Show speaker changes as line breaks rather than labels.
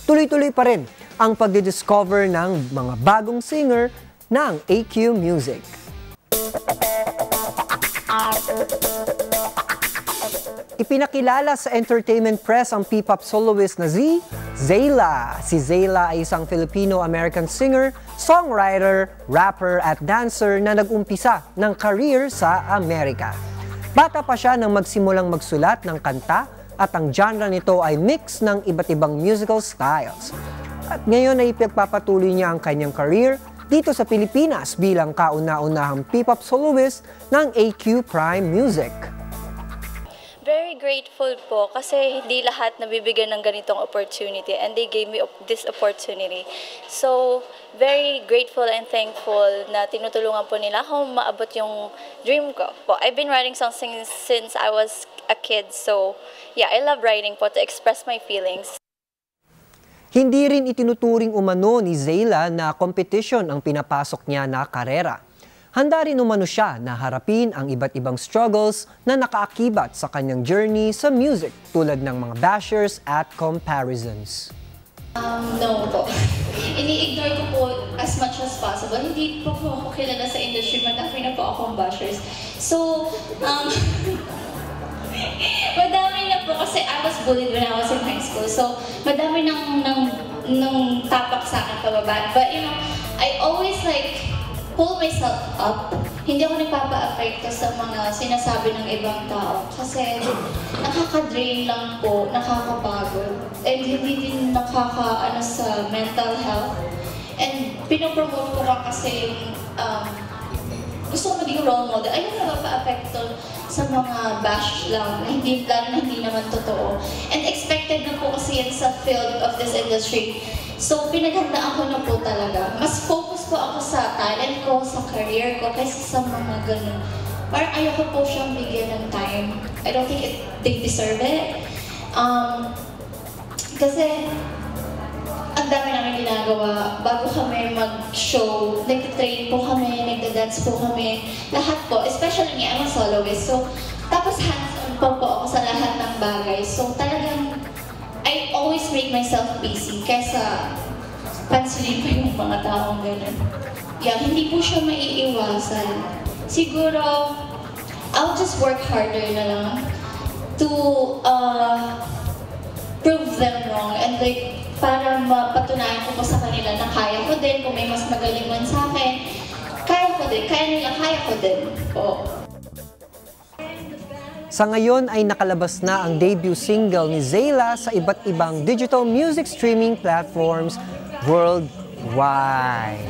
tuloy-tuloy pa rin ang pagdidiscover ng mga bagong singer ng AQ Music. Ipinakilala sa entertainment press ang P-pop soloist na Zayla. Si Zayla ay isang Filipino-American singer, songwriter, rapper at dancer na nag-umpisa ng career sa Amerika. Bata pa siya nang magsimulang magsulat ng kanta at ang genre nito ay mix ng iba't ibang musical styles. At ngayon ay ipagpapatuloy niya ang kanyang career dito sa Pilipinas bilang kauna-unahang P-pop soloist ng AQ Prime Music.
Very grateful po kasi hindi lahat nabibigyan ng ganitong opportunity and they gave me this opportunity. So, very grateful and thankful na tinutulungan po nila ako maabot yung dream ko po. I've been writing songs since I was a kid. So, yeah, I love writing po to express my feelings.
Hindi rin itinuturing umano ni Zayla na competition ang pinapasok niya na karera. Handa rin umano siya na harapin ang iba't ibang struggles na nakaakibat sa kanyang journey sa music tulad ng mga bashers at comparisons.
No po. Ini-ignore ko po as much as possible. Hindi po ako kilala sa industry, madami na po akong bashers. So, madami na po kasi I was bullied when I was in high school. So, madami nang tapak sa akin pababa. But you know, I always pull myself up. Hindi ako nagpapa-apekto sa mga sinasabi ng ibang tao kasi nakaka-drain lang po, nakakapagod, and hindi din nakaka-ano sa mental health. And pinopromote ko lang kasi yung gusto ko maging role model. Ayun nagpapa-apekto sa mga bash lang na hindi naman totoo. And expected na po kasi yan sa field of this industry. So, pinaghandaan ko na po talaga. Mas focus po ako sa talent ko, sa career ko, kaysa sa mga ganun. Parang ayoko po siyang bigyan ng time. I don't think they deserve it. Kasi, ang dami namin ginagawa. Bago kami mag-show, nag-train po kami, nagda-dance po kami. Lahat po, especially me, I'm a soloist. So, tapos hands-on po ako sa lahat ng bagay. So, talagang I always make myself busy kaysa pansinin pa yung mga taong gano'n. Yeah, hindi po siya maiiwasan. Siguro, I'll just work harder na lang to prove them wrong and para mapatunayan ko sa kanila na kaya ko din, kung may mas magaling man sa akin, kaya ko din, kaya nila, kaya ko din po.
Sa ngayon ay nakalabas na ang debut single ni Zayla sa iba't ibang digital music streaming platforms worldwide.